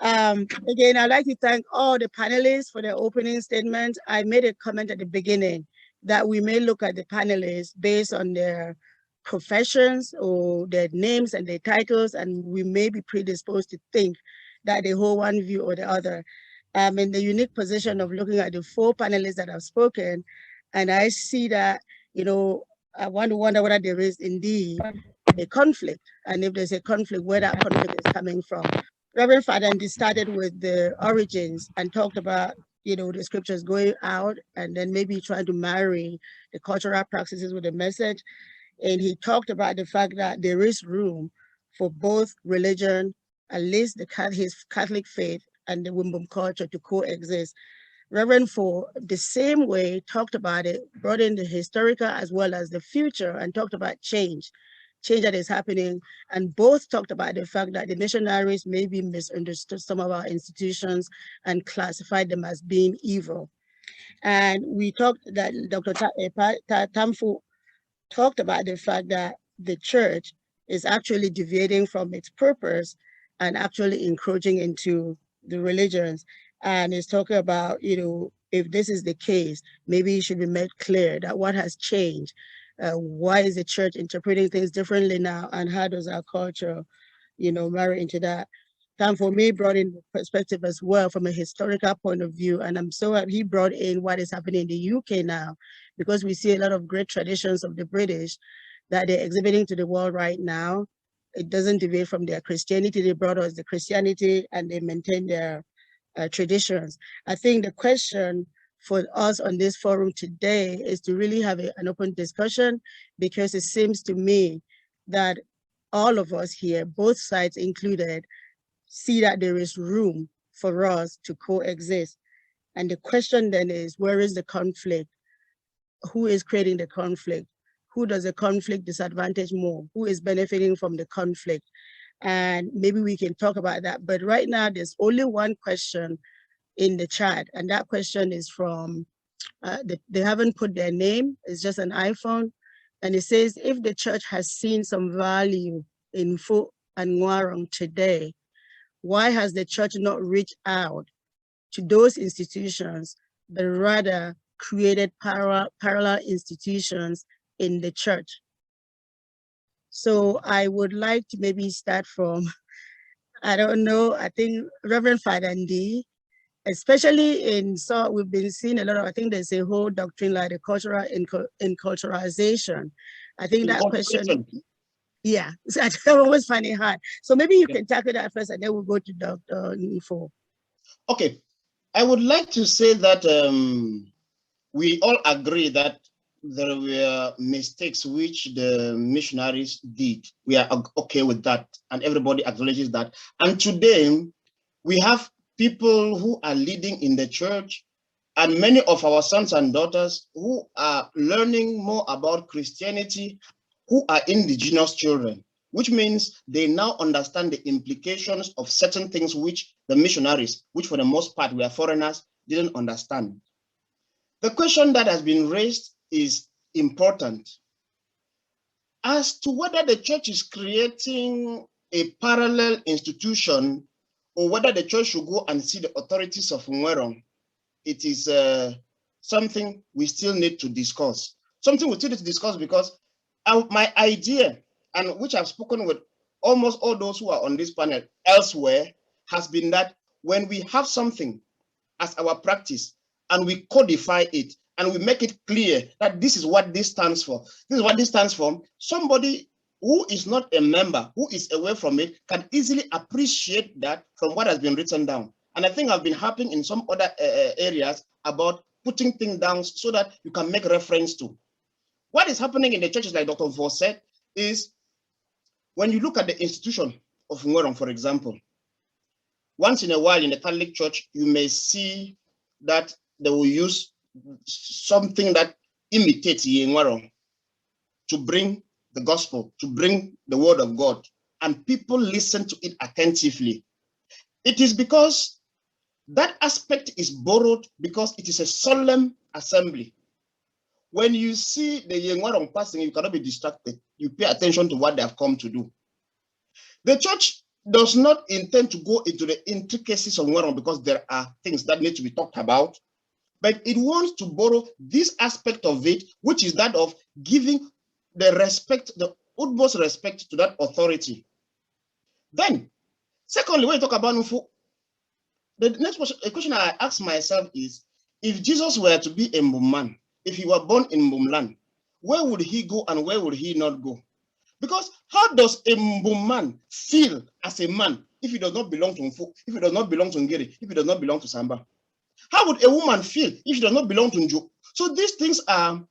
Again, I'd like to thank all the panelists for their opening statement. I made a comment at the beginning that we may look at the panelists based on their professions or their names and their titles, and we may be predisposed to think that they hold one view or the other. I'm in the unique position of looking at the 4 panelists that have spoken, and I see that, I want to wonder whether there is indeed a conflict, and if there's a conflict, where that conflict is coming from. Reverend Fadendi started with the origins and talked about, the scriptures going out and then maybe trying to marry the cultural practices with the message. And he talked about the fact that there is room for both religion, at least his Catholic faith and the Mbum culture to coexist. Reverend For, the same way, talked about it, brought in the historical as well as the future, and talked about change that is happening. And both talked about the fact that the missionaries maybe misunderstood some of our institutions and classified them as being evil. And we talked that Dr. Tamfu talked about the fact that the church is actually deviating from its purpose and actually encroaching into the religions. And is talking about, if this is the case, maybe it should be made clear that what has changed. Why is the church interpreting things differently now? And how does our culture, marry into that? Tamfu brought in perspective as well from a historical point of view. And I'm so happy he brought in what is happening in the UK now, because we see a lot of great traditions of the British that they're exhibiting to the world right now. It doesn't deviate from their Christianity. They brought us the Christianity and they maintain their traditions. I think the question for us on this forum today is to really have an open discussion, because it seems to me that all of us here, both sides included, see that there is room for us to coexist. And the question then is, where is the conflict? Who is creating the conflict? Who does the conflict disadvantage more? Who is benefiting from the conflict? And maybe we can talk about that. But right now, there's only one question in the chat, and that question is from, they haven't put their name, it's just an iPhone, and it says, if the church has seen some value in Nfor and Ngwarong today, why has the church not reached out to those institutions, but rather created parallel institutions in the church? So I would like to maybe start from, I don't know, I think Reverend Fadendi, especially we've been seeing a lot of, I think there's a whole doctrine like the cultural enculturalization. I think that question, yeah, I always find it hard. So maybe you can tackle that first and then we'll go to Dr. Nfor. Okay, I would like to say that we all agree that there were mistakes which the missionaries did. We are okay with that, and everybody acknowledges that. And today, we have people who are leading in the church, and many of our sons and daughters who are learning more about Christianity, who are indigenous children, which means they now understand the implications of certain things which the missionaries, which for the most part were foreigners, didn't understand. The question that has been raised is important as to whether the church is creating a parallel institution or whether the church should go and see the authorities of Ngwarong. It is something we still need to discuss. Something we still need to discuss because my idea, and which I've spoken with almost all those who are on this panel elsewhere, has been that when we have something as our practice and we codify it and we make it clear that this is what this stands for, this is what this stands for, somebody who is not a member, who is away from it, can easily appreciate that from what has been written down. And I think I've been happy in some other areas about putting things down so that you can make reference to. What is happening in the churches, like Dr. Nfor said, is when you look at the institution of Ngwarong, for example, once in a while in the Catholic Church, you may see that they will use something that imitates Ngwarong to bring the gospel, to bring the word of God, and people listen to it attentively. It is because that aspect is borrowed because it is a solemn assembly. When you see the Ngwarong passing, you cannot be distracted. You pay attention to what they have come to do. The church does not intend to go into the intricacies of Nformi because there are things that need to be talked about, but it wants to borrow this aspect of it, which is that of giving the respect, the utmost respect to that authority. Then, secondly, when you talk about Nfu, the next question I ask myself is, if Jesus were to be a Mbum man, if he were born in Mbum land, where would he go and where would he not go? Because how does a Mbum man feel as a man if he does not belong to Nfu, if he does not belong to Ngiri, if he does not belong to Samba? How would a woman feel if she does not belong to Nju? So these things are,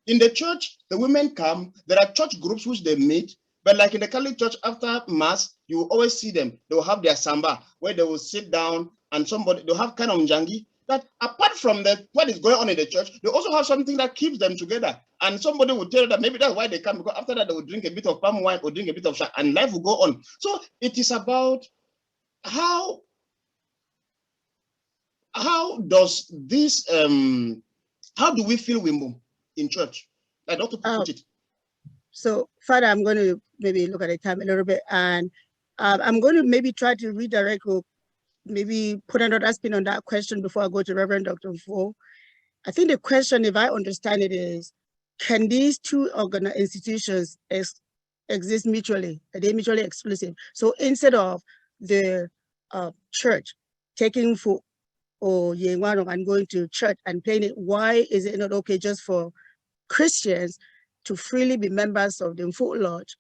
in the church, the women come, there are church groups which they meet, but like in the Catholic Church, after Mass, you will always see them. They will have their Samba, where they will sit down and somebody, they'll have kind of Njangi, that apart from what is going on in the church, they also have something that keeps them together. And somebody will tell you that maybe that's why they come, because after that, they will drink a bit of palm wine or drink a bit of shot, and life will go on. So it is about how does this, how do we feel Mbum in church? I don't know to put it. So, Father, I'm going to maybe look at the time a little bit, and I'm going to maybe try to redirect or maybe put another spin on that question before I go to Reverend Dr. Nfor. I think the question, if I understand it, is, can these two institutions exist mutually? Are they mutually exclusive? So instead of the church taking for or Yengwano and going to church and playing it, why is it not okay just for Christians to freely be members of the Mfu Lodge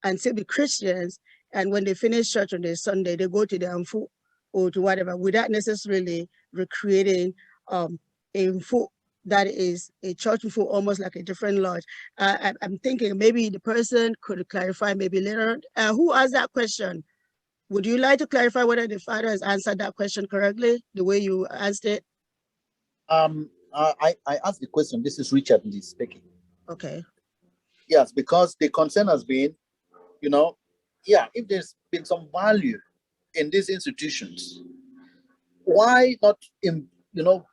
and still be Christians, and when they finish church on their Sunday, they go to the Mfu or to whatever, without necessarily recreating a Mfu that is a church Mfu, almost like a different lodge? I'm thinking maybe the person could clarify maybe later. Who asked that question? Would you like to clarify whether the father has answered that question correctly, the way you asked it? I asked the question. This is Richard Lee speaking. Okay. Yes, because the concern has been, if there's been some value in these institutions, why not,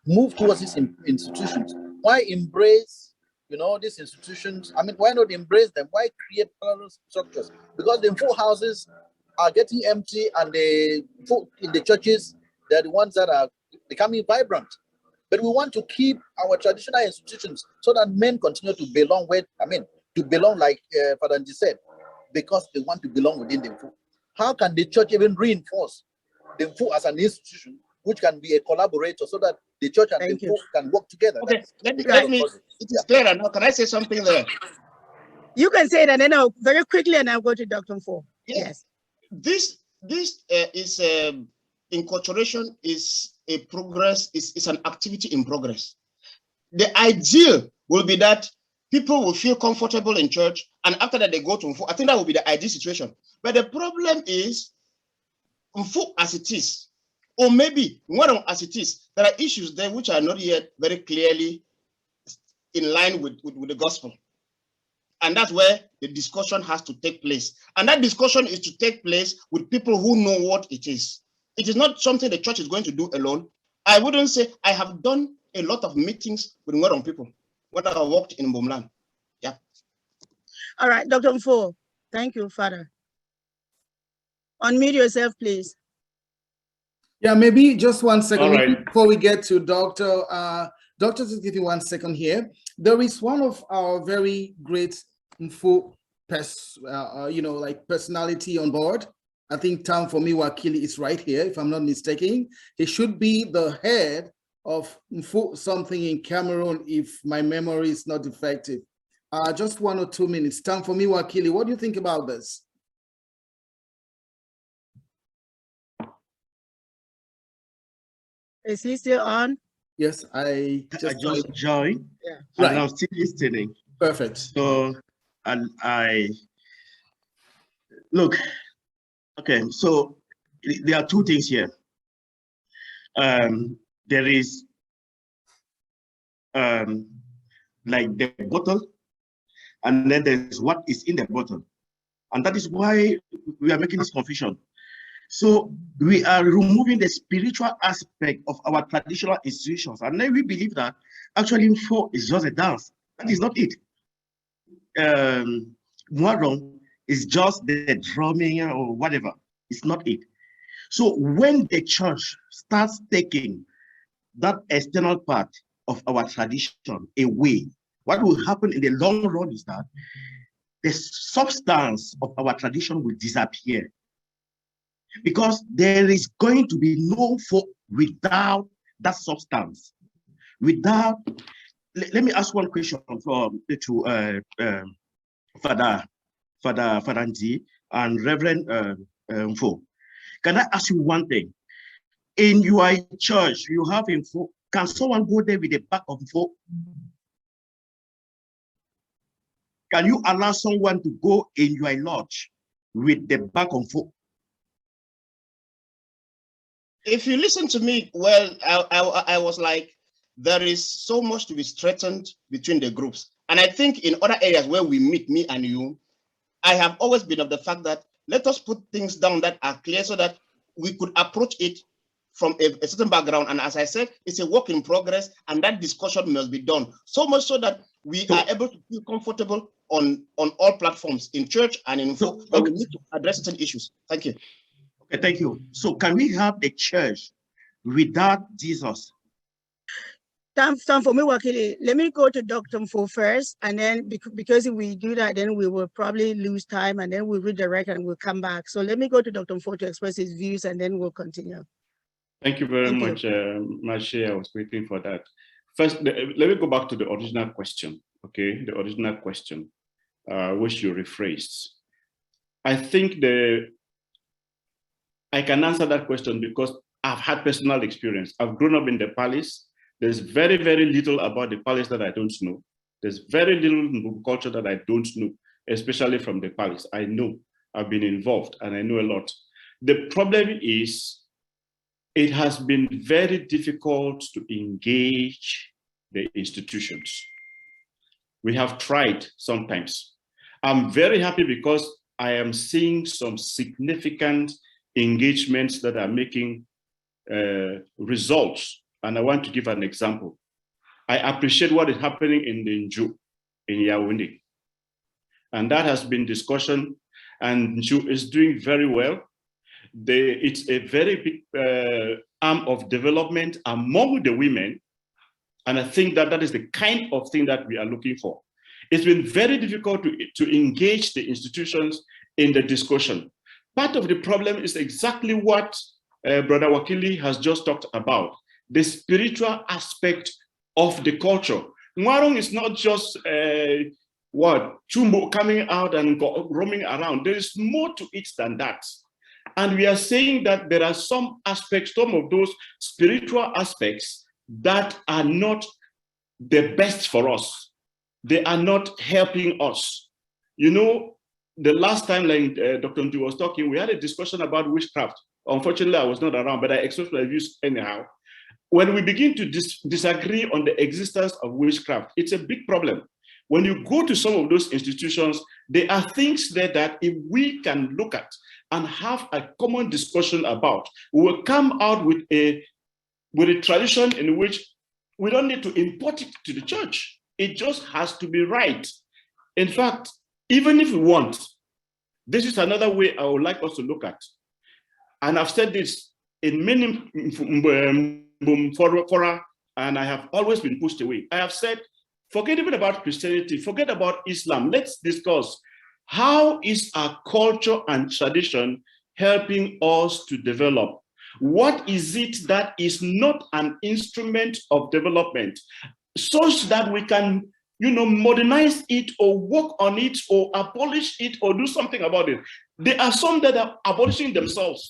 move towards these institutions? Why embrace, these institutions? I mean, why not embrace them? Why create parallel structures? Because the full houses are getting empty, and the folk in the churches, they're the ones that are becoming vibrant. But we want to keep our traditional institutions so that men continue to belong like Father Nji said, because they want to belong within the Mfu. How can the church even reinforce the Mfu as an institution, which can be a collaborator, so that the church and the Mfu can work together? Okay, let me it is clearer now. Can I say something there? You can say it, and then I'll very quickly, and I'll go to Dr. Nfor. Yes. This is inculturation is a progress, is an activity in progress. The ideal will be that people will feel comfortable in church, and after that they go to Mfu. I think that will be the ideal situation. But the problem is Mfu as it is, or maybe Nformi as it is, there are issues there which are not yet very clearly in line with the gospel. And that's where the discussion has to take place. And that discussion is to take place with people who know what it is. It is not something the church is going to do alone. I wouldn't say I have done a lot of meetings with Nformi people when I worked in Mbum land. Yeah. All right, Dr. Nfor. Thank you, Father. Unmute yourself, please. Yeah, maybe just 1 second right. before we get to Dr. Doctor, just give you 1 second here. There is one of our very great Mfu personality on board. I think Tamfu Wakili is right here, if I'm not mistaken. He should be the head of Mfu something in Cameroon, if my memory is not defective. Just 1 or 2 minutes. Tamfu Wakili, what do you think about this? Is he still on? Yes, I just joined. Yeah. And right. I'm still listening. Perfect. So, and I look, okay, so there are 2 things here. There is like the bottle, and then there's what is in the bottle. And that is why we are making this confusion. So we are removing the spiritual aspect of our traditional institutions. And then we believe that actually Nfor is just a dance. That is not it. Nformi is just the drumming or whatever. It's not it. So when the church starts taking that external part of our tradition away, what will happen in the long run is that the substance of our tradition will disappear, because there is going to be no folk without that substance. Without, let me ask one question to Father Nzi and Reverend Nfor. Can I ask you one thing? In your church, you have Nfor. Can someone go there with the back of Nfor? Can you allow someone to go in your lodge with the back of Nfor? If you listen to me, well, I was like, there is so much to be strengthened between the groups. And I think in other areas where we meet, me and you, I have always been of the fact that let us put things down that are clear so that we could approach it from a certain background. And as I said, it's a work in progress, and that discussion must be done. So much so that we are able to feel comfortable on all platforms, in church and in folk, but we need to address certain issues. Thank you. Okay, thank you. So can we have the church without Jesus? Tamfu Wakili, let me go to Dr. Nfor first, and then because if we do that, then we will probably lose time, and then we'll redirect and we'll come back. So let me go to Dr. Nfor to express his views, and then we'll continue. Thank you very much, Mashi. I was waiting for that. First, let me go back to the original question, okay? The original question, which you rephrased. I think I can answer that question because I've had personal experience. I've grown up in the palace. There's very, very little about the palace that I don't know. There's very little culture that I don't know, especially from the palace. I know, I've been involved, and I know a lot. The problem is, it has been very difficult to engage the institutions. We have tried sometimes. I'm very happy because I am seeing some significant engagements that are making results. And I want to give an example. I appreciate what is happening in the Nju, in Yaoundé. And that has been discussion, and Nju is doing very well. It's a very big arm of development among the women. And I think that that is the kind of thing that we are looking for. It's been very difficult to engage the institutions in the discussion. Part of the problem is exactly what Brother Wakili has just talked about, the spiritual aspect of the culture. Ngwarong is not just Chumbo coming out and roaming around. There is more to it than that. And we are saying that there are some aspects, some of those spiritual aspects that are not the best for us. They are not helping us. You know, the last time, like Dr. Ndu was talking, we had a discussion about witchcraft. Unfortunately, I was not around, but I expressed my views anyhow. When we begin to disagree on the existence of witchcraft, it's a big problem. When you go to some of those institutions, there are things there that if we can look at and have a common discussion about, we will come out with a tradition in which we don't need to import it to the church. It just has to be right. In fact, even if we want, this is another way I would like us to look at. And I've said this in many Mbum fora, and I have always been pushed away. I have said, forget even about Christianity, forget about Islam. Let's discuss how is our culture and tradition helping us to develop? What is it that is not an instrument of development, such that we can, you know, modernize it or work on it or abolish it or do something about it? There are some that are abolishing themselves.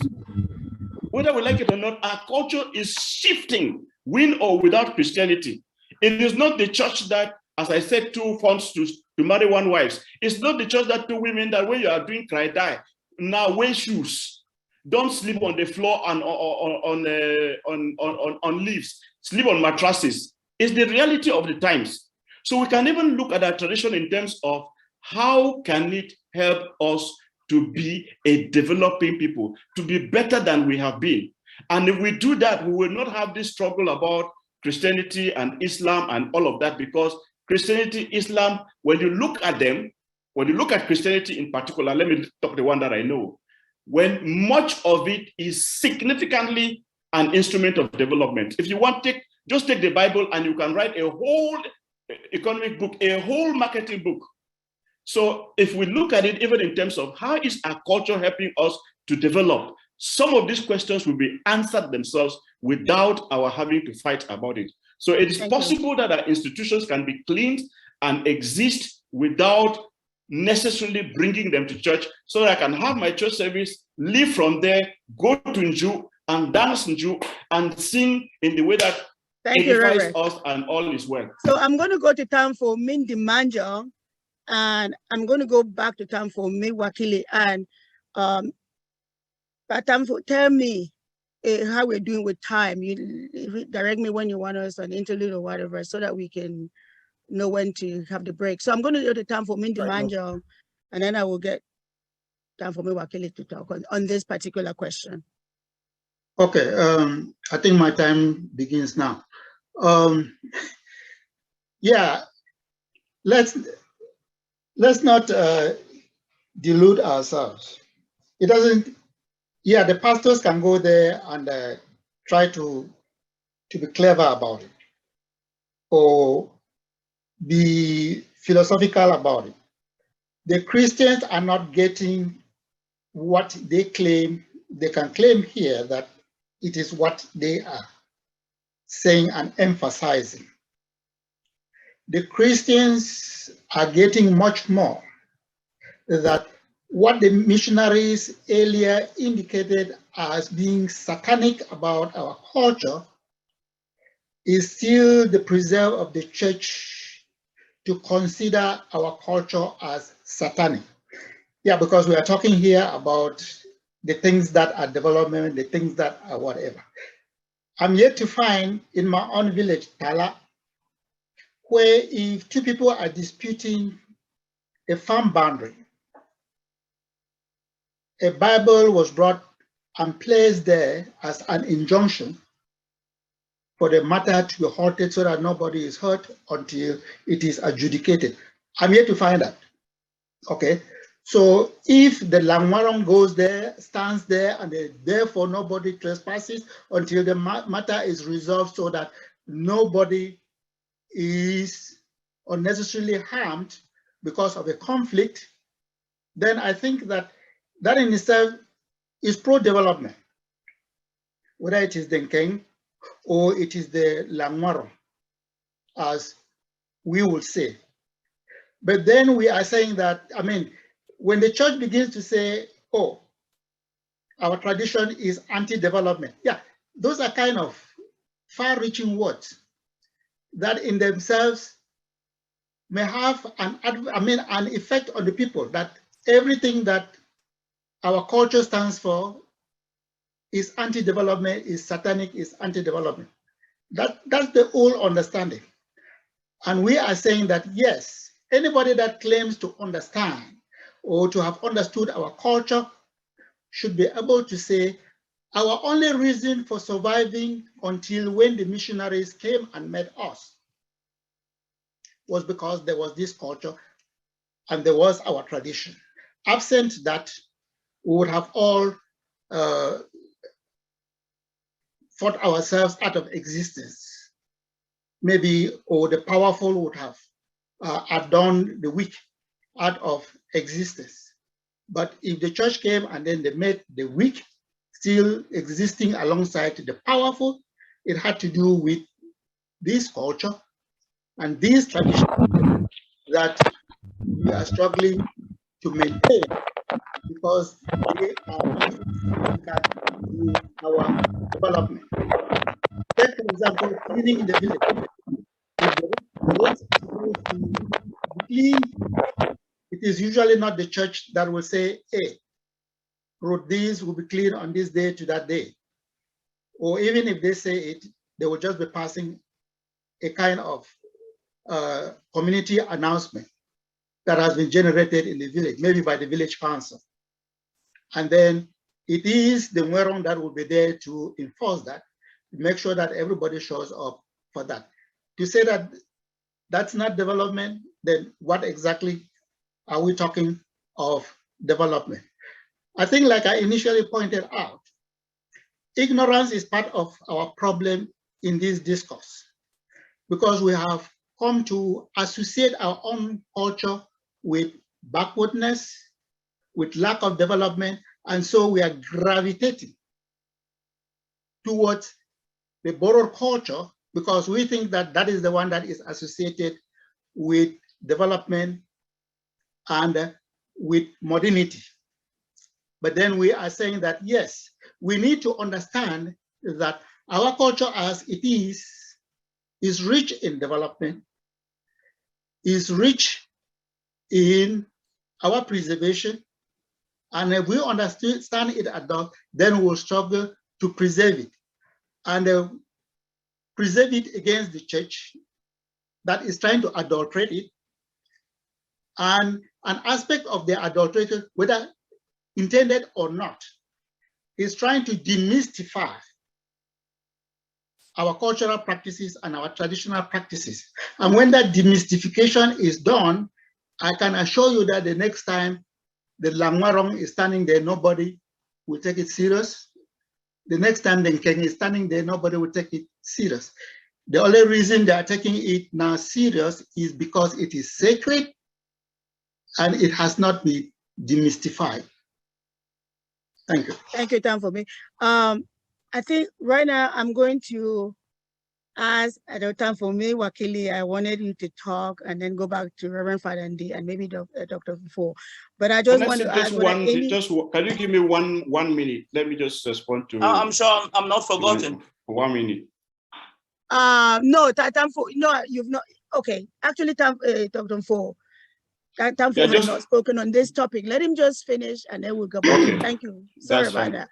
Whether we like it or not, our culture is shifting, with or without Christianity. It is not the church that, as I said, two funds to marry one wife. It's not the church that two women that when you are doing cry die, now wear shoes. Don't sleep on the floor and on leaves. Sleep on mattresses. It's the reality of the times. So we can even look at our tradition in terms of how can it help us to be a developing people, to be better than we have been. And if we do that, we will not have this struggle about Christianity and Islam and all of that, because Christianity, Islam, when you look at them, when you look at Christianity in particular, let me talk the one that I know, when much of it is significantly an instrument of development. If you want, just take the Bible and you can write a whole economic book, a whole marketing book. So if we look at it, even in terms of how is our culture helping us to develop, some of these questions will be answered themselves without our having to fight about it. So it is possible that our institutions can be cleaned and exist without necessarily bringing them to church, so that I can have my church service, leave from there, go to Nju and dance Nju and sing in the way that edifies us, and all is well. So I'm going to go to Nformi Manjong, and I'm going to go back to Nformi Wakili. And Tamfu, tell me how we're doing with time. You direct me when you want us on interlude or whatever, so that we can know when to have the break. So I'm going to go to Nformi Manjong, and then I will get Nformi Wakili to talk on this particular question. Okay, I think my time begins now. Yeah, let's not delude ourselves. It doesn't. Yeah, the pastors can go there and try to be clever about it, or be philosophical about it. The Christians are not getting what they claim. They can claim here that it is what they are saying and emphasizing. The Christians are getting much more, that what the missionaries earlier indicated as being satanic about our culture is still the preserve of the church to consider our culture as satanic. Yeah, because we are talking here about the things that are development, the things that are whatever. I'm yet to find in my own village, Tala, where if two people are disputing a farm boundary, a Bible was brought and placed there as an injunction for the matter to be halted so that nobody is hurt until it is adjudicated. I'm yet to find that. Okay, so if the Langwarong goes there, stands there, and therefore nobody trespasses until the matter is resolved so that nobody is unnecessarily harmed because of a conflict, then I think that that in itself is pro-development, whether it is the Nkeng or it is the Langwarong, as we will say. But then we are saying that, I mean, when the church begins to say, oh, our tradition is anti-development, yeah, those are kind of far-reaching words that in themselves may have an effect on the people, that everything that our culture stands for is anti-development, is satanic, is anti-development. That's the whole understanding. And we are saying that, yes, anybody that claims to understand or to have understood our culture should be able to say, our only reason for surviving until when the missionaries came and met us was because there was this culture and there was our tradition. Absent that, we would have all fought ourselves out of existence. Maybe, or the powerful would have done the weak out of existence. But if the church came and then they made the weak still existing alongside the powerful, it had to do with this culture and these traditions that we are struggling to maintain, because they are not significant to our development. Take, for example, cleaning in the village. If the road is supposed to be clean, it is usually not the church that will say, hey, road this will be clean on this day to that day. Or even if they say it, they will just be passing a kind of community announcement that has been generated in the village, maybe by the village council. And then it is the Mwerong that will be there to enforce that, make sure that everybody shows up for that. To say that that's not development, then what exactly are we talking of development? I think, like I initially pointed out, ignorance is part of our problem in this discourse, because we have come to associate our own culture with backwardness, with lack of development, and so we are gravitating towards the borrowed culture because we think that that is the one that is associated with development and with modernity. But then we are saying that, yes, we need to understand that our culture as it is rich in development, is rich in our preservation, and if we understand it at all, then we'll struggle to preserve it, and preserve it against the church that is trying to adulterate it. And an aspect of the adulteration, whether intended or not, is trying to demystify our cultural practices and our traditional practices. And when that demystification is done, I can assure you that the next time the Langwarong is standing there, nobody will take it serious. The next time the Nkeng is standing there, nobody will take it serious. The only reason they are taking it now serious is because it is sacred and it has not been demystified. Thank you. Thank you, Tamfu. I think right now I'm going to ask Tamfu Wakili. I wanted you to talk and then go back to Reverend Father Ndi and maybe Dr. Nfor. But I just want to ask, can you give me one minute? Let me just respond to. I'm sure I'm not forgotten. 1 minute. No, Tamfu, no, you've not. Okay, actually, Dr. Nfor. Tamfu has not spoken on this topic. Let him just finish and then we'll go back. Okay. Thank you. Sorry about that.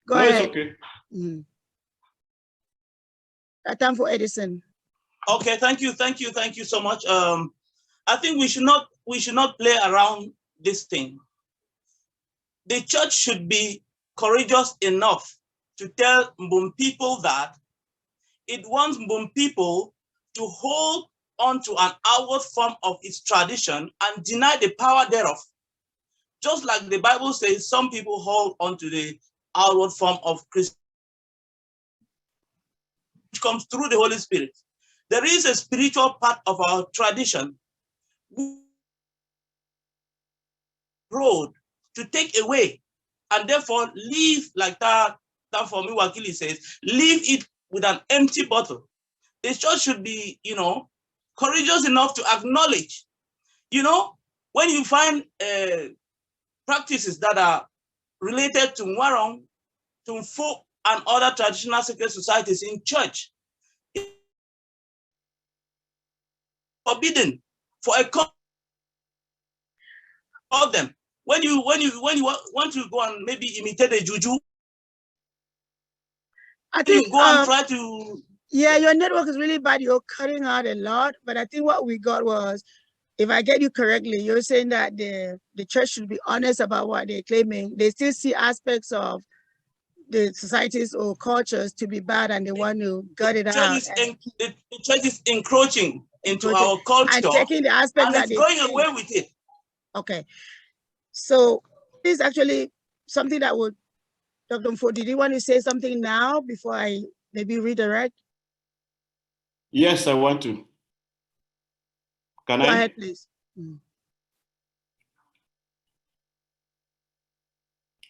Go ahead. It's okay. Tamfu Edison. Okay, thank you so much. I think we should not play around this thing. The church should be courageous enough to tell Mbum people that it wants Mbum people to hold onto an outward form of its tradition and deny the power thereof. Just like the Bible says, some people hold onto the outward form of Christianity, which comes through the Holy Spirit. There is a spiritual part of our tradition road to take away and therefore leave, like that Nformi Wakili says, leave it with an empty bottle. The church should be, courageous enough to acknowledge, when you find practices that are related to Nwarong, to Nfor, and other traditional secret societies in church, it's forbidden for a cult of them. When you want to go and maybe imitate a juju, I think you go and try to. Yeah, your network is really bad. You're cutting out a lot, but I think what we got was, if I get you correctly, you're saying that the church should be honest about what they're claiming. They still see aspects of the societies or cultures to be bad and they want to gut it out. The church is encroaching into our culture and taking the aspects and that it's going away with it. Okay. So this is actually something that would, Dr. Nfor, did you want to say something now before I maybe redirect? Yes, I want to. Can I? Go ahead, please.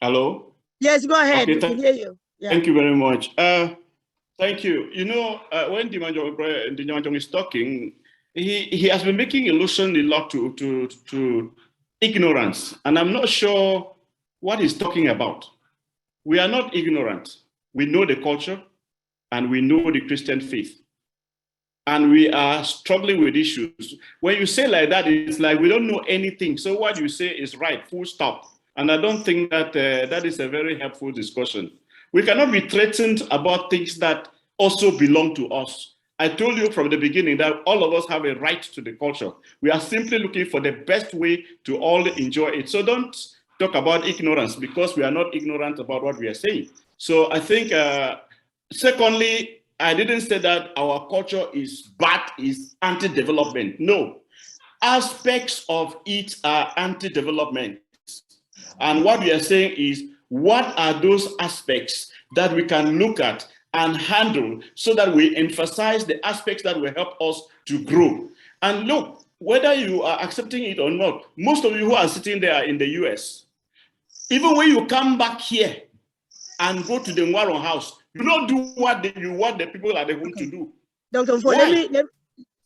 Hello? Yes, go ahead. Okay, we can hear you. Yeah. Thank you very much. Thank you. When Manjong is talking, he has been making allusion a lot to ignorance, and I'm not sure what he's talking about. We are not ignorant. We know the culture, and we know the Christian faith. And we are struggling with issues. When you say like that, it's like we don't know anything. So what you say is right, full stop. And I don't think that that is a very helpful discussion. We cannot be threatened about things that also belong to us. I told you from the beginning that all of us have a right to the culture. We are simply looking for the best way to all enjoy it. So don't talk about ignorance because we are not ignorant about what we are saying. So I think, secondly, I didn't say that our culture is bad, is anti-development. No, aspects of it are anti-development. And what we are saying is, what are those aspects that we can look at and handle so that we emphasize the aspects that will help us to grow? And look, whether you are accepting it or not, most of you who are sitting there are in the US. Even when you come back here and go to the Nwaron house, you don't do what you want the people at the home to do. Dr. Nfor,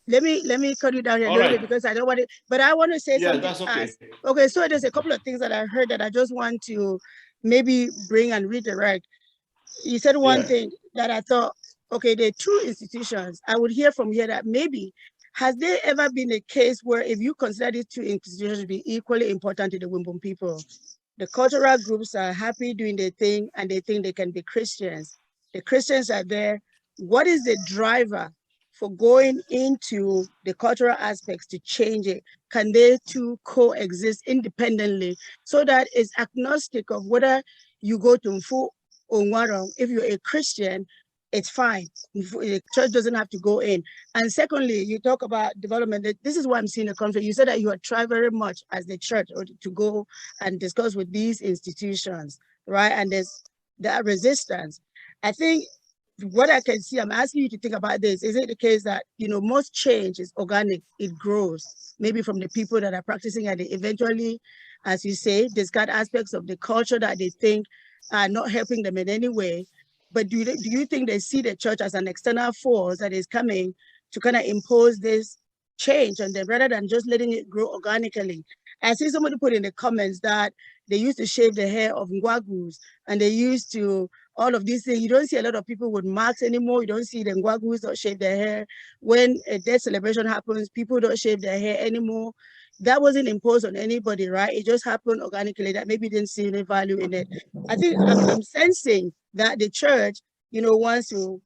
let me cut you down here a little bit because I don't want it, but I want to say something. That's okay. Okay, so there's a couple of things that I heard that I just want to maybe bring and redirect. You said one thing that I thought, okay, there are two institutions. I would hear from here that maybe, has there ever been a case where if you consider these two institutions to be equally important to the Mbum people, the cultural groups are happy doing their thing and they think they can be Christians. The Christians are there. What is the driver for going into the cultural aspects to change it? Can they two coexist independently so that it's agnostic of whether you go to Mfu or Nwarong? If you're a Christian, it's fine. The church doesn't have to go in. And secondly, you talk about development. This is why I'm seeing a conflict. You said that you are trying very much as the church to go and discuss with these institutions, right? And there's that resistance. I think what I can see, I'm asking you to think about this. Is it the case that, you know, most change is organic, it grows, maybe from the people that are practicing, and they eventually, as you say, discard aspects of the culture that they think are not helping them in any way. But do you think they see the church as an external force that is coming to kind of impose this change on them rather than just letting it grow organically? I see somebody put in the comments that they used to shave the hair of Ngwagus and they used to all of these things. You don't see a lot of people with marks anymore. You don't see the Ngwagus don't shave their hair. When a death celebration happens, people don't shave their hair anymore. That wasn't imposed on anybody, right? It just happened organically that maybe didn't see any value in it. I think I'm sensing that the church, you know, wants to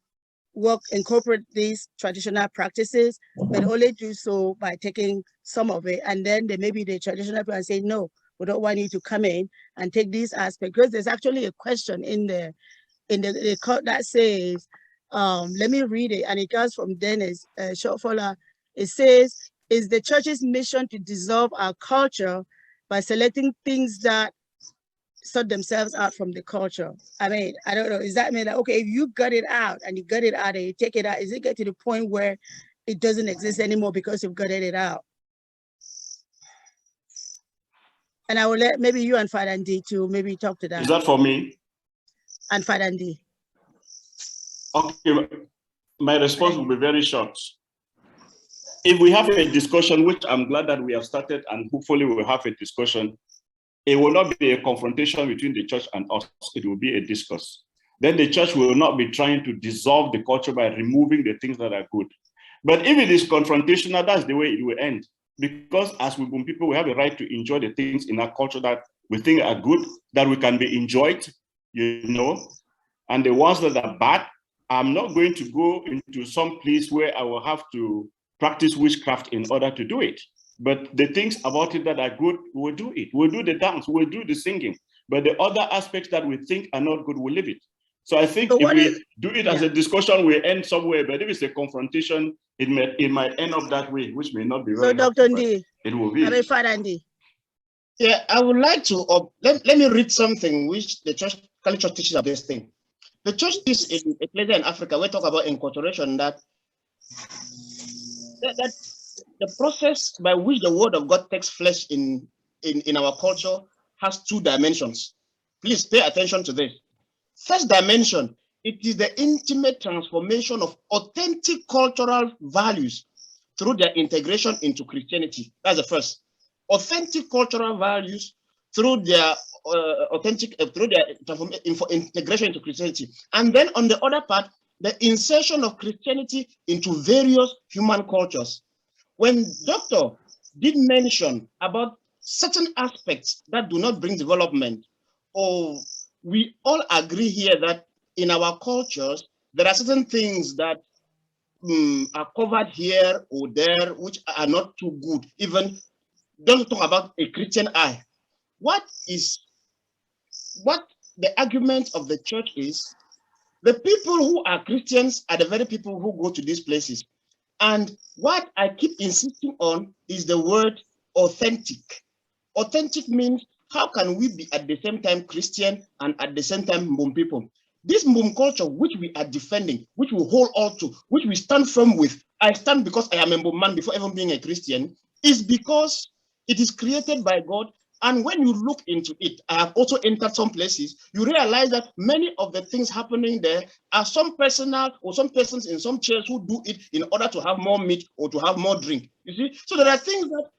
incorporate these traditional practices, but only do so by taking some of it. And then maybe the traditional people say, no, we don't want you to come in and take these aspects. Because there's actually a question in the code that says, let me read it, and it comes from Dennis Shortfaller. It says, is the church's mission to dissolve our culture by selecting things that sort themselves out from the culture? I mean, I don't know. Is that mean that, okay, if you gut it out and you gut it out and you take it out, is it get to the point where it doesn't exist anymore because you've gutted it out? And I will let maybe you and Fadandi to maybe talk to that. Is that for me? And Fadandi. Okay, my response will be very short. If we have a discussion, which I'm glad that we have started, and hopefully we will have a discussion, it will not be a confrontation between the church and us. It will be a discourse. Then the church will not be trying to dissolve the culture by removing the things that are good. But if it is confrontational, that's the way it will end. Because as Mbum people, we have a right to enjoy the things in our culture that we think are good, that we can be enjoyed, you know, and the ones that are bad, I'm not going to go into some place where I will have to practice witchcraft in order to do it. But the things about it that are good, we'll do it. We'll do the dance, we'll do the singing. But the other aspects that we think are not good, we'll leave it. So I think if we do it as a discussion, we end somewhere. But if it's a confrontation, it might end up that way, which may not be very. So Dr. Ndi, it will be. Yeah, I would like to let me read something which the church culture teaches of this thing. The church is in a place in Africa. We talk about inculturation, that the process by which the word of God takes flesh in our culture has two dimensions. Please pay attention to this. First dimension, it is the intimate transformation of authentic cultural values through their integration into Christianity. That's the first. Authentic cultural values through their integration into Christianity. And then on the other part, the insertion of Christianity into various human cultures. When Doctor did mention about certain aspects that do not bring development, we all agree here that in our cultures, there are certain things that are covered here or there, which are not too good. Even don't talk about a Christian eye. What the argument of the church is, the people who are Christians are the very people who go to these places. And what I keep insisting on is the word authentic. Authentic means how can we be at the same time Christian and at the same time Mbum people? This Mbum culture, which we are defending, which we hold on to, which we stand firm with, I stand because I am a Mbum man before even being a Christian, is because it is created by God. And when you look into it, I have also entered some places, you realize that many of the things happening there are some personal or some persons in some chairs who do it in order to have more meat or to have more drink. You see, so there are things that,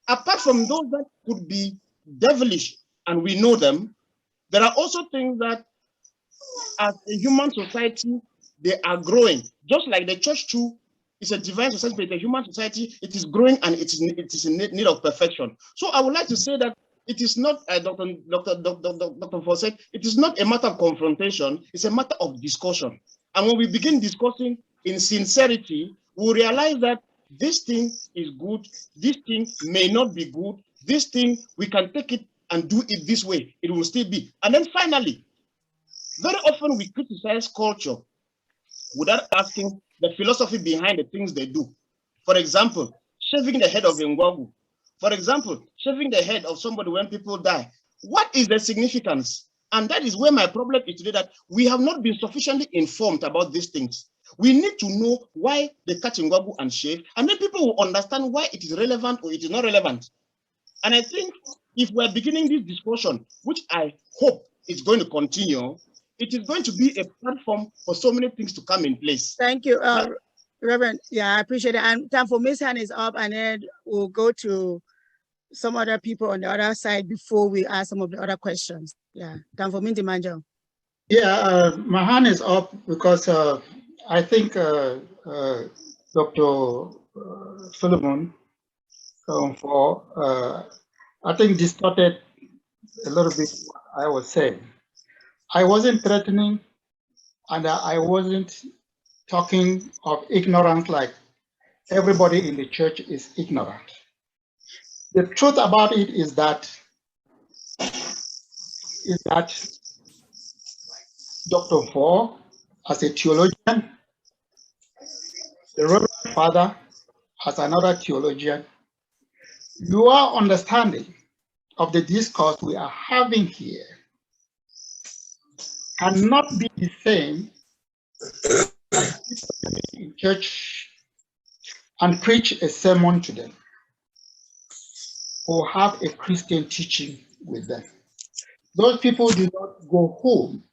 apart from those that could be devilish and we know them, there are also things that as a human society, they are growing. Just like the church too, it's a divine society, but the human society, it is growing and it is in need of perfection. So I would like to say that it is not, Dr. Nfor said, it is not a matter of confrontation, it's a matter of discussion. And when we begin discussing in sincerity, we realize that this thing is good, this thing may not be good, this thing, we can take it and do it this way, it will still be. And then finally, very often we criticize culture without asking the philosophy behind the things they do. For example, shaving the head of a Ngwagu. For example, shaving the head of somebody when people die. What is the significance? And that is where my problem is today, that we have not been sufficiently informed about these things. We need to know why they cut Ngwagu and shave, and then people will understand why it is relevant or it is not relevant. And I think if we're beginning this discussion, which I hope is going to continue, it is going to be a platform for so many things to come in place. Thank you, Reverend. Yeah, I appreciate it. And time for Miss hand is up, and then we'll go to some other people on the other side before we ask some of the other questions. Yeah, time for Mindy Manjong. Yeah, my hand is up because I think Dr. Philemon I think distorted a little bit what I was saying. I wasn't threatening, and I wasn't talking of ignorance like everybody in the church is ignorant. The truth about it is that Dr. Nfor, as a theologian, the Reverend Father, as another theologian, your understanding of the discourse we are having here cannot be the same in church and preach a sermon to them or have a Christian teaching with them. Those people do not go home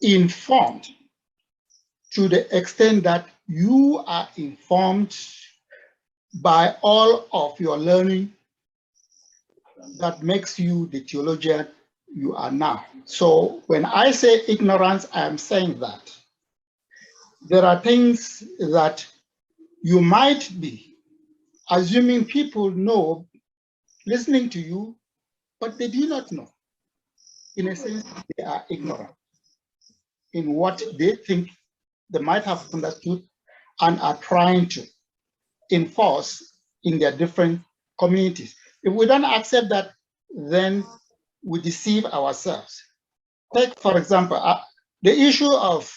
informed to the extent that you are informed by all of your learning that makes you the theologian you are now. So when I say ignorance, I am saying that there are things that you might be assuming people know listening to you, but they do not know. In a sense, they are ignorant in what they think they might have understood and are trying to enforce in their different communities. If we don't accept that, then we deceive ourselves. Take, for example, the issue of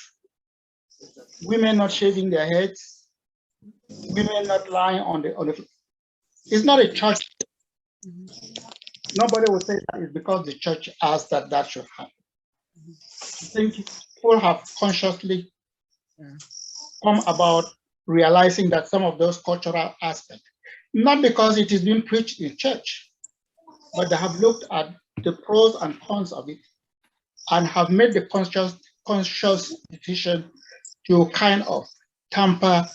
women not shaving their heads, women not lying on the it's not a church. Nobody will say that it's because the church asked that that should happen. I think people have consciously come about realizing that some of those cultural aspects, not because it is being preached in church, but they have looked at the pros and cons of it and have made the conscious decision to kind of temper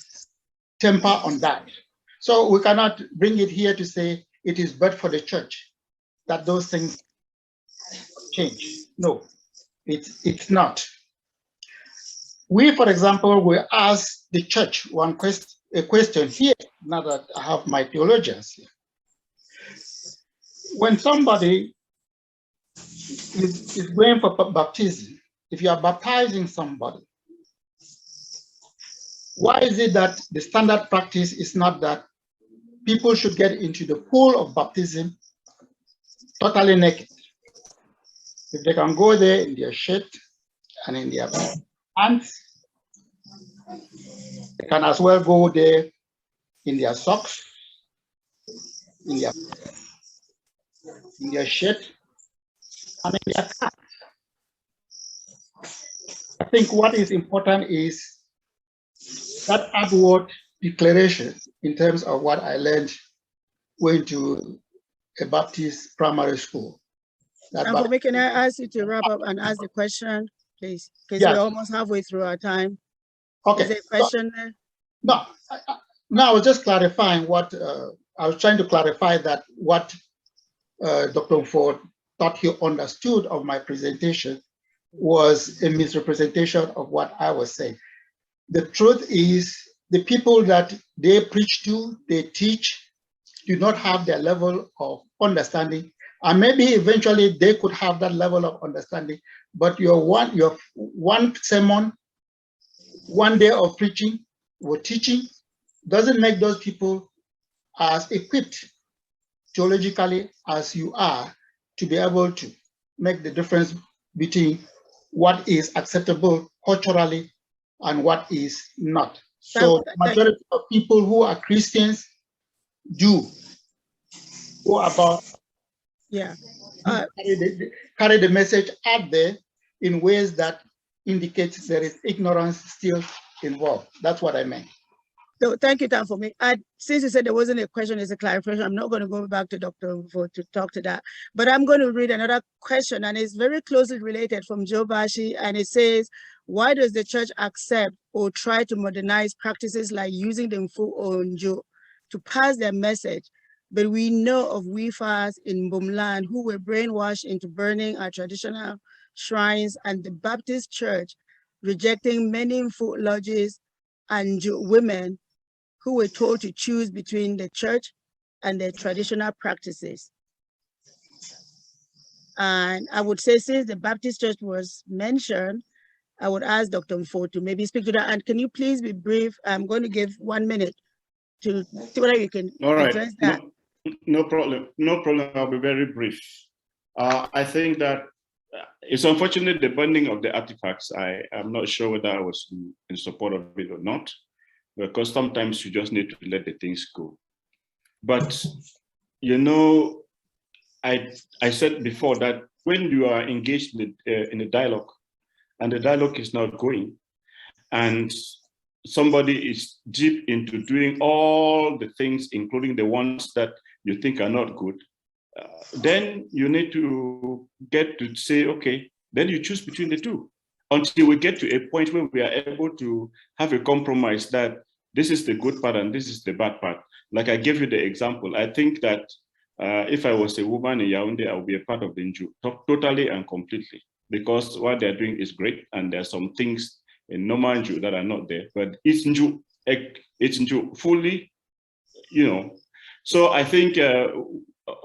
on that. So we cannot bring it here to say it is bad for the church that those things change. No, it's not. We, for example, will ask the church a question here, now that I have my theologians here. When somebody is going for baptism, if you are baptizing somebody, why is it that the standard practice is not that people should get into the pool of baptism totally naked? If they can go there in their shirt and in their pants, they can as well go there in their socks, in their shirt, I mean, they attack. I think what is important is that outward declaration in terms of what I learned going to a Baptist primary school. Nformi, can I ask you to wrap up and ask the question, please? Because Yeah. we're almost halfway through our time. Okay. Is there a question there? No, I was just clarifying what I was trying to clarify that what Dr. Nfor thought he understood of my presentation was a misrepresentation of what I was saying. The truth is, the people that they preach to, they teach, do not have their level of understanding. And maybe eventually they could have that level of understanding, but your one sermon, one day of preaching or teaching doesn't make those people as equipped theologically as you are to be able to make the difference between what is acceptable culturally and what is not. So the majority of people who are Christians do go about carry the message out there in ways that indicates there is ignorance still involved. That's what I meant. So thank you, Nformi. Since you said there wasn't a question, it's a clarification. I'm not going to go back to Dr. Nfor to talk to that, but I'm going to read another question, and it's very closely related from Joe Bashi, and it says, why does the church accept or try to modernize practices like using the Mfu or Njo to pass their message? But we know of Wifas in Mbum land who were brainwashed into burning our traditional shrines, and the Baptist church rejecting many Mfu lodges and women who were told to choose between the church and their traditional practices. And I would say, since the Baptist church was mentioned, I would ask Dr. Nfor to maybe speak to that. And can you please be brief? I'm going to give 1 minute to see whether you can address that. No problem. No problem. I'll be very brief. I think that it's unfortunate the burning of the artifacts. I am not sure whether I was in support of it or not, because sometimes you just need to let the things go. But, you know, I said before that when you are engaged in a dialogue and the dialogue is not going, and somebody is deep into doing all the things, including the ones that you think are not good, then you need to get to say, okay, then you choose between the two until we get to a point where we are able to have a compromise that this is the good part and this is the bad part. Like I gave you the example, I think that if I was a woman in Yaoundé, I would be a part of the Nju, totally and completely, because what they're doing is great, and there are some things in normal Nju that are not there, but it's Nju fully, you know. So I think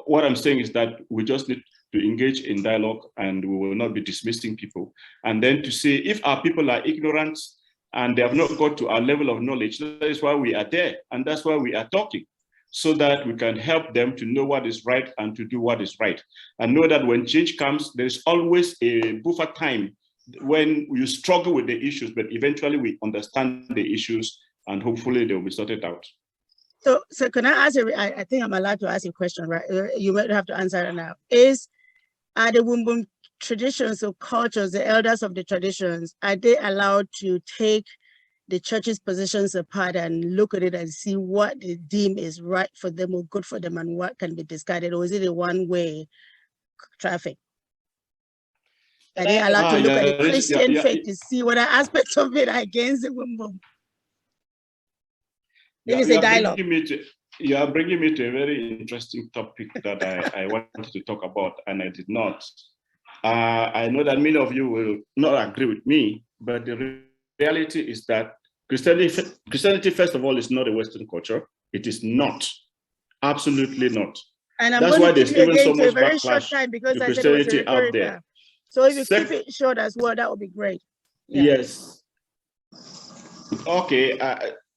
what I'm saying is that we just need to engage in dialogue, and we will not be dismissing people. And then to say, if our people are ignorant and they have not got to our level of knowledge, that is why we are there, and that's why we are talking, so that we can help them to know what is right and to do what is right. And know that when change comes, there's always a buffer time when you struggle with the issues, but eventually we understand the issues and hopefully they will be sorted out. So can I ask you, I think I'm allowed to ask you a question, right? You might have to answer it now. Are the Mbum traditions or cultures, the elders of the traditions, are they allowed to take the church's positions apart and look at it and see what they deem is right for them or good for them and what can be discarded? Or is it a one-way traffic? Are they allowed to look at the Christian faith to see what aspects of it are against the Mbum? Maybe it's a dialogue. You are bringing me to a very interesting topic that I wanted to talk about, and I did not. I know that many of you will not agree with me, but the reality is that Christianity, first of all, is not a Western culture. It is not. Absolutely not. And I'm That's going why to there's give you even so again to a much very short backlash time because to I said it was a Christianity out there. So if you keep it short as well, that would be great. Yeah. Yes. Okay.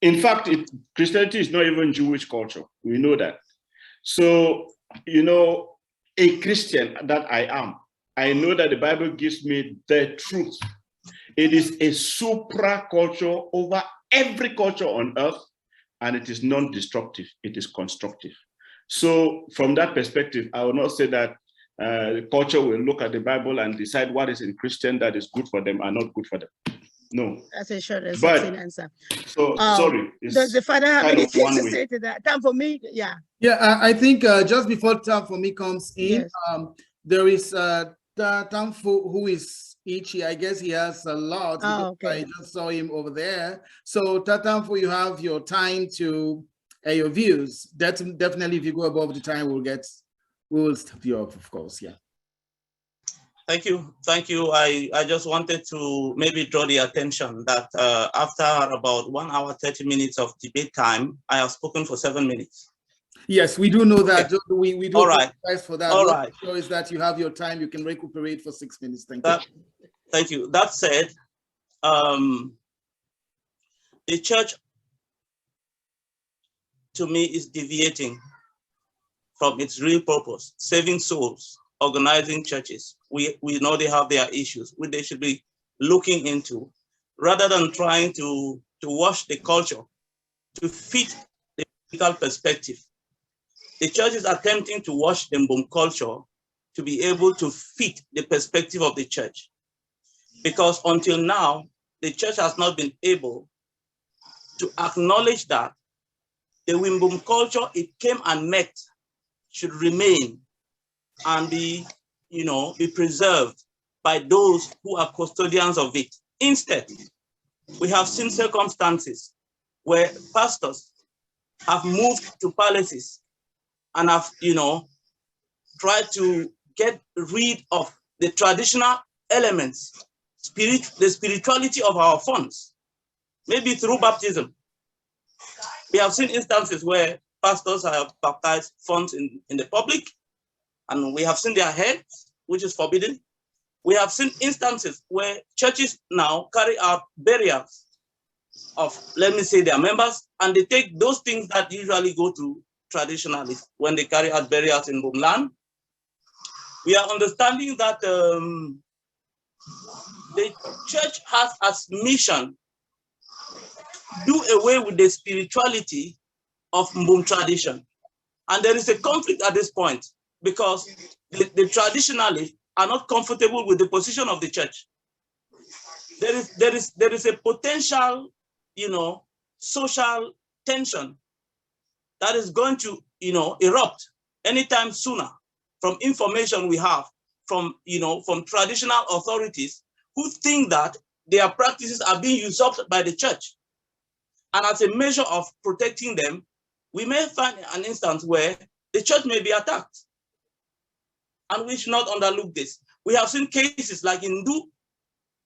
In fact, Christianity is not even Jewish culture. We know that. So, you know, a Christian that I am, I know that the Bible gives me the truth. It is a supra culture over every culture on earth, and it is non-destructive. It is constructive. So from that perspective, I will not say that culture will look at the Bible and decide what is in Christian that is good for them and not good for them. No. That's a short and succinct answer. So sorry. Does the father have anything to say to that? Time for me, yeah. Yeah, I think just before time for me comes in, Yes. there is Tamfu who is itchy. I guess he has a lot. Okay. I just saw him over there. So Tamfu, you have your time to your views. Definitely, if you go above the time, we will stop you off, of course. Yeah. Thank you. I just wanted to maybe draw the attention that after about 1 hour, 30 minutes of debate time, I have spoken for 7 minutes. Yes, we do know that. Okay. We do apologize for that. All right. So is that you have your time, you can recuperate for 6 minutes. Thank you. Thank you. That said, the church, to me, is deviating from its real purpose, saving souls, organizing churches. We know they have their issues, which they should be looking into, rather than trying to wash the culture to fit the political perspective. The church is attempting to wash the Mbum culture to be able to fit the perspective of the church. Because until now, the church has not been able to acknowledge that the Mbum culture it came and met should remain and be preserved by those who are custodians of it. Instead, we have seen circumstances where pastors have moved to palaces and have, tried to get rid of the traditional elements, the spirituality of our funds, maybe through baptism. We have seen instances where pastors have baptized funds in the public, and we have seen their heads, which is forbidden. We have seen instances where churches now carry out burials of, let me say, their members, and they take those things that usually go to traditionalists when they carry out burials in homeland. We are understanding that the church has as mission do away with the spirituality of Mbum tradition. And there is a conflict at this point because the traditionalists are not comfortable with the position of the church. There is a potential, social tension that is going to, erupt anytime sooner from information we have from traditional authorities who think that their practices are being usurped by the church. And as a measure of protecting them, we may find an instance where the church may be attacked. And we should not underlook this. We have seen cases like in Ndu,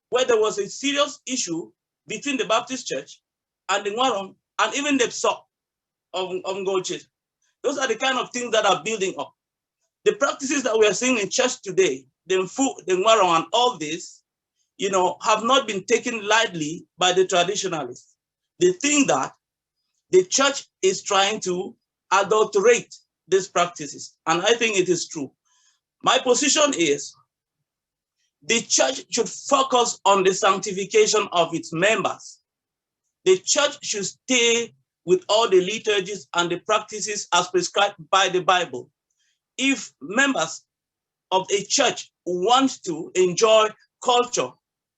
where there was a serious issue between the Baptist church and the Ngwarong, and even the PSOP of Ngoche. Those are the kind of things that are building up. The practices that we are seeing in church today, the Mfu, the Ngwarong, and all this, have not been taken lightly by the traditionalists. They think that the church is trying to adulterate these practices, and I think it is true. My position is the church should focus on the sanctification of its members. The church should stay with all the liturgies and the practices as prescribed by the Bible. If members of a church want to enjoy culture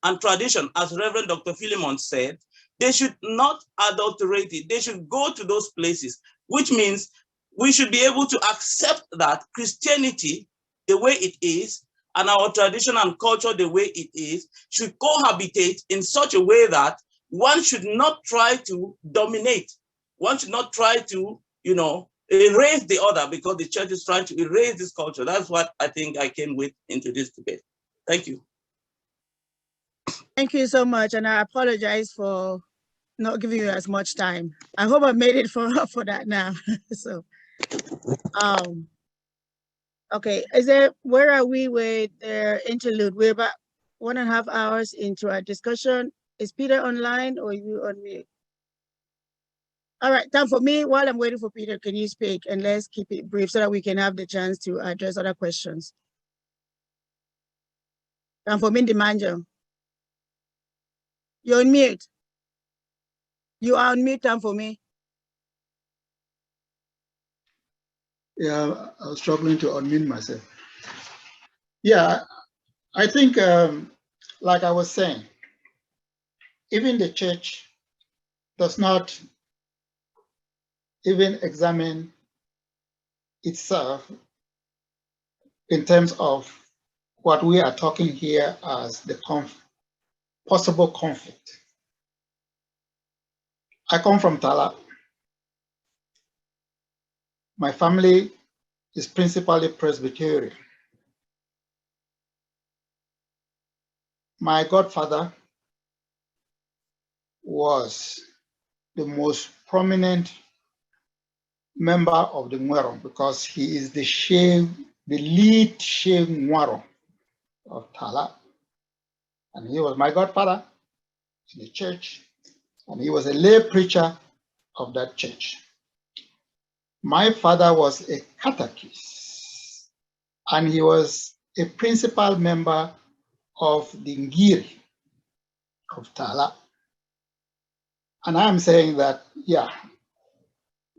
and tradition, as Reverend Dr. Philemon said, they should not adulterate it. They should go to those places, which means we should be able to accept that Christianity, the way it is, and our tradition and culture, the way it is, should cohabitate in such a way that one should not try to dominate. One should not try to, erase the other because the church is trying to erase this culture. That's what I think I came with into this debate. Thank you. Thank you so much. And I apologize for not giving you as much time. I hope I made it for that now. So, okay, where are we with the interlude? We're about 1.5 hours into our discussion. Is Peter online or are you on mute? All right, time for me. While I'm waiting for Peter, can you speak? And let's keep it brief so that we can have the chance to address other questions. Time for me, Manjong. You're on mute. You are on mute, time for me. Yeah, I was struggling to unmute myself. Yeah, I think, like I was saying, even the church does not even examine itself in terms of what we are talking here as the possible conflict. I come from Tala. My family is principally Presbyterian. My godfather was the most prominent member of the Ngwerong because he is the lead Sheikh Ngwerong of Tala. And he was my godfather in the church, and he was a lay preacher of that church. My father was a catechist, and he was a principal member of the Ngiri of Tala. And I am saying that, yeah,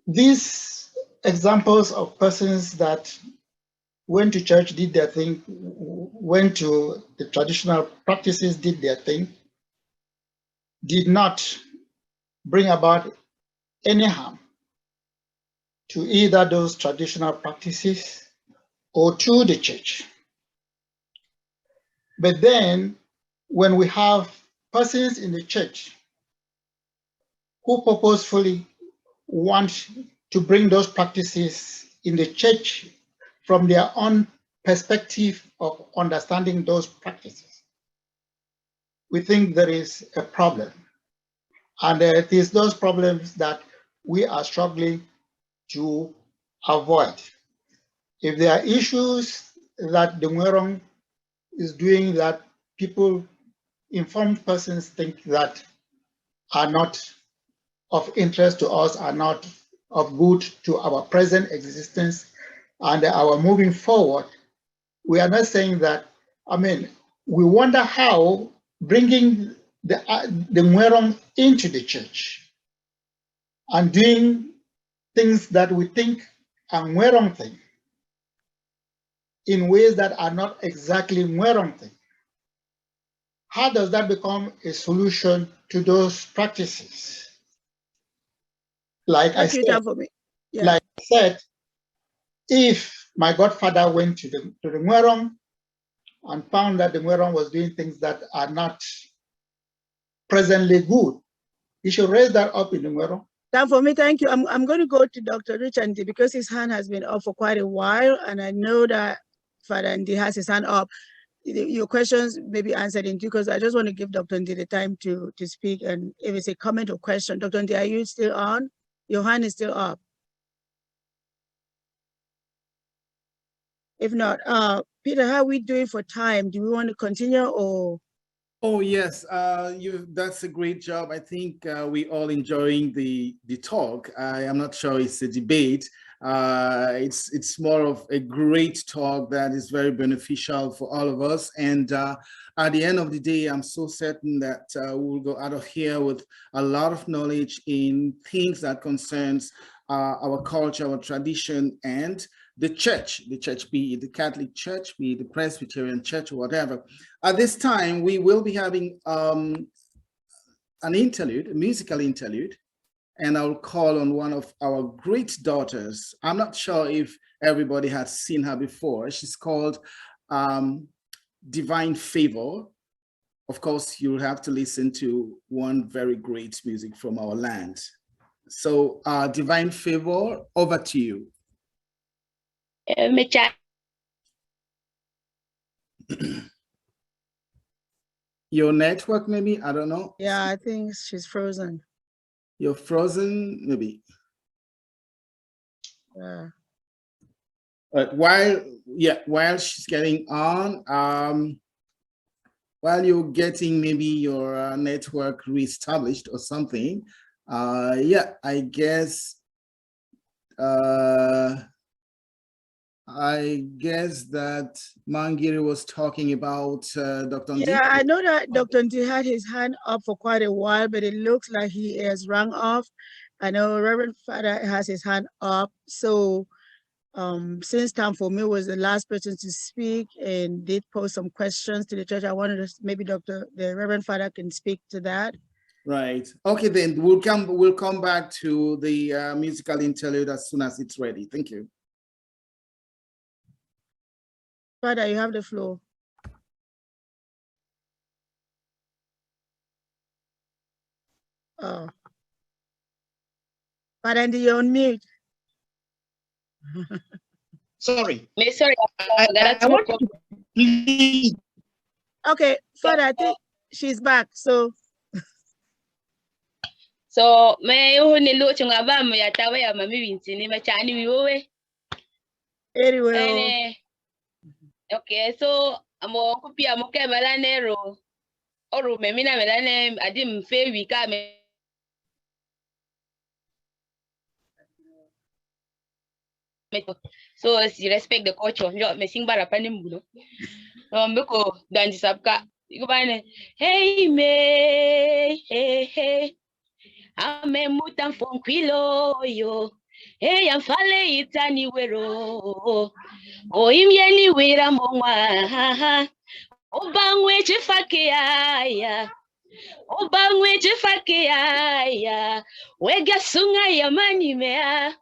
these examples of persons that went to church, did their thing, went to the traditional practices, did their thing, did not bring about any harm to either those traditional practices or to the church. But then when we have persons in the church who purposefully want to bring those practices in the church from their own perspective of understanding those practices, we think there is a problem. And it is those problems that we are struggling to avoid. If there are issues that the Ngwerong is doing that people, informed persons, think that are not of interest to us, are not of good to our present existence and our moving forward, we are not saying that, I mean, we wonder how bringing the Ngwerong into the church and doing things that we think are Ngwerong things in ways that are not exactly Ngwerong things. How does that become a solution to those practices? Like I said, if my godfather went to the Ngwerong and found that the Ngwerong was doing things that are not presently good, he should raise that up in the Ngwerong. Tamfu, thank you. I'm going to go to Dr. Richard because his hand has been up for quite a while, and I know that Father Ndi has his hand up. Your questions may be answered in due course. I just want to give Dr. Ndi the time to speak, and if it's a comment or question, Dr. Ndi, are you still on? Your hand is still up. If not, Peter, how are we doing for time? Do we want to continue or? Oh yes, that's a great job. I think we all enjoying the talk. I am not sure it's a debate. It's more of a great talk that is very beneficial for all of us. And at the end of the day, I'm so certain that we'll go out of here with a lot of knowledge in things that concerns our culture, our tradition, and the church, be it the Catholic Church, be it the Presbyterian Church, or whatever. At this time, we will be having an interlude, a musical interlude, and I'll call on one of our great daughters. I'm not sure if everybody has seen her before. She's called Divine Favor. Of course, you'll have to listen to one very great music from our land. So Divine Favor, over to you. Your network, maybe? I don't know. Yeah, I think she's frozen. You're frozen, maybe. Yeah. While she's getting on, while you're getting maybe your network reestablished or something, yeah, I guess that Mangiri was talking about Dr. Ndi. Yeah, I know that Dr. Ndi had his hand up for quite a while, but it looks like he has rung off. I know Reverend Father has his hand up. So Since Tamfu was the last person to speak and did pose some questions to the church, I wanted to, maybe the Reverend Father can speak to that. Right. Okay, then we'll come back to the musical interlude as soon as it's ready. Thank you. Father, you have the floor. Oh. Father, you're on mute. Sorry. Sorry. I want to please. Okay, Father, I think she's back. So may ni lo chunga ba mo yatawa ya mami wintini machani wiwe. Anyway. Okay, so amo kupia mo ke melanero. Oru me mina melane adim fe wika me. So si respect the culture, yo me sing bara panimbulo. Mbeko danji sabka. Ikubane, hey me, hey. Ame mutan fonquilo yo. Hey, I'm fale itani wero. O imyeni wira mongwa. Obangwe chifake aya. Obangwe chifake aya. Wega sunga ya mani mea.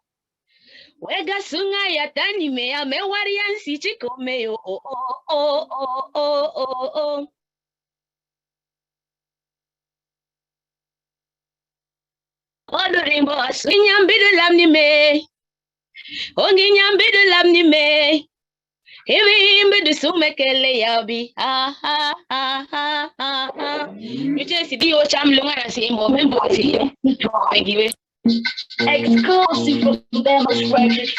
Wega sunga ya tani mea. Me wariansi chiko meo. Odorimbo aswinyambidu lamni me. Onginyambidu lamni me. Hivi imbidu sumekele yabi. You just see the chamlunga na simbo membo si. Give exclusive from them records.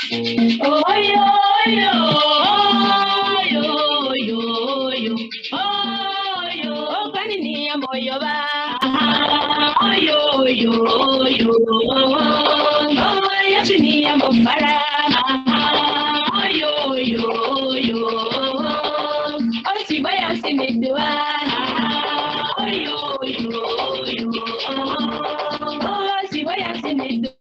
Oh yo yo yo yo yo. Oh yo kwani ni amoyo ba. Oh yo yo yo. Oh yesu ni amofara. Oh yo yo yo. Oh si baya sinidwa. Oh yo yo yo. Oh si baya sinidwa.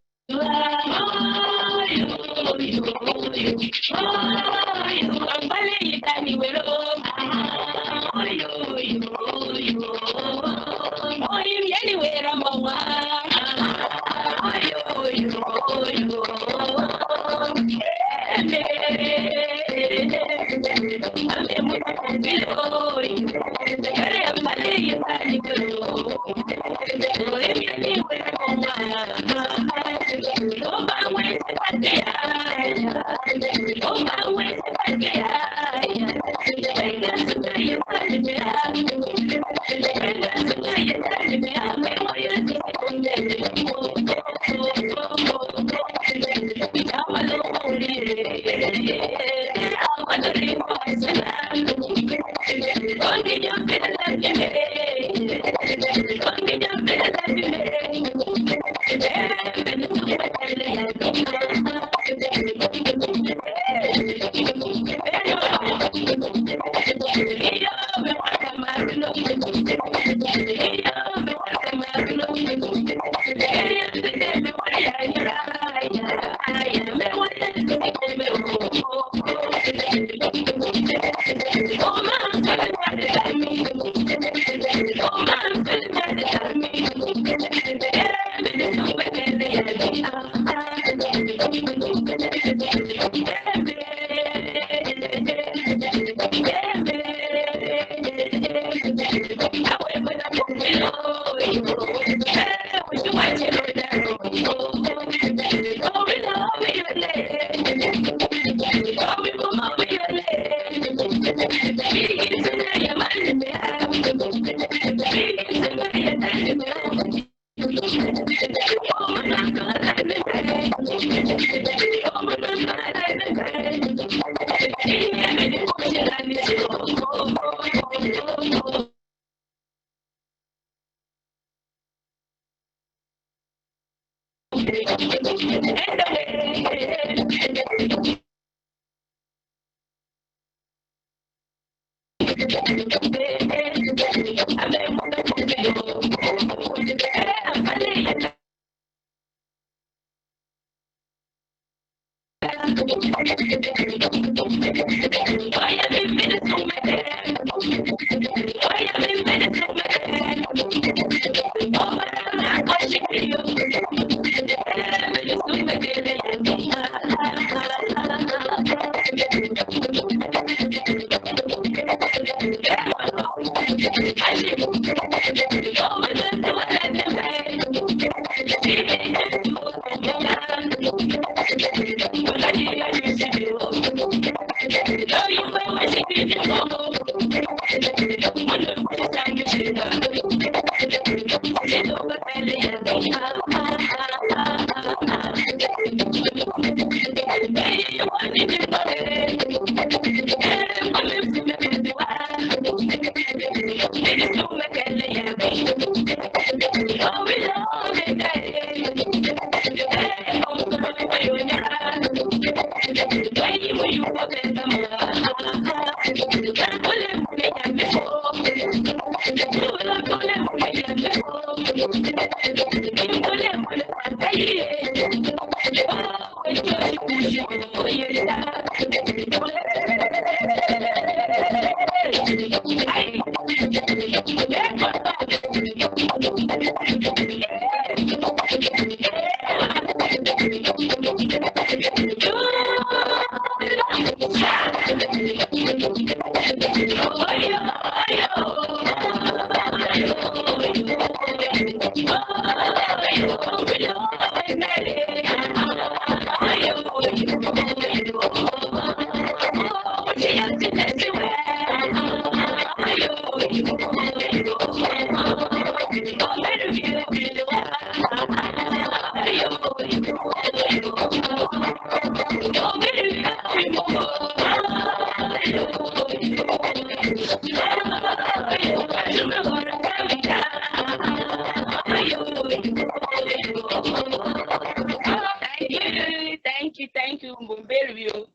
Thank you, Mbum. Very well.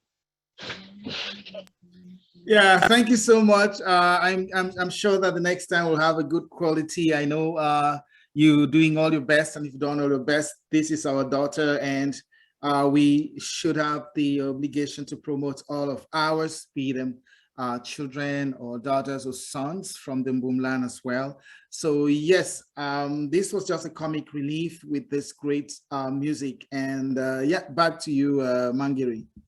Yeah, thank you so much. I'm sure that the next time we'll have a good quality. I know you doing all your best, and if you've done all your best, this is our daughter, and we should have the obligation to promote all of ours, be them children or daughters or sons from the Mbum land as well. So yes, this was just a comic relief with this great music. And yeah, back to you, Mangiri.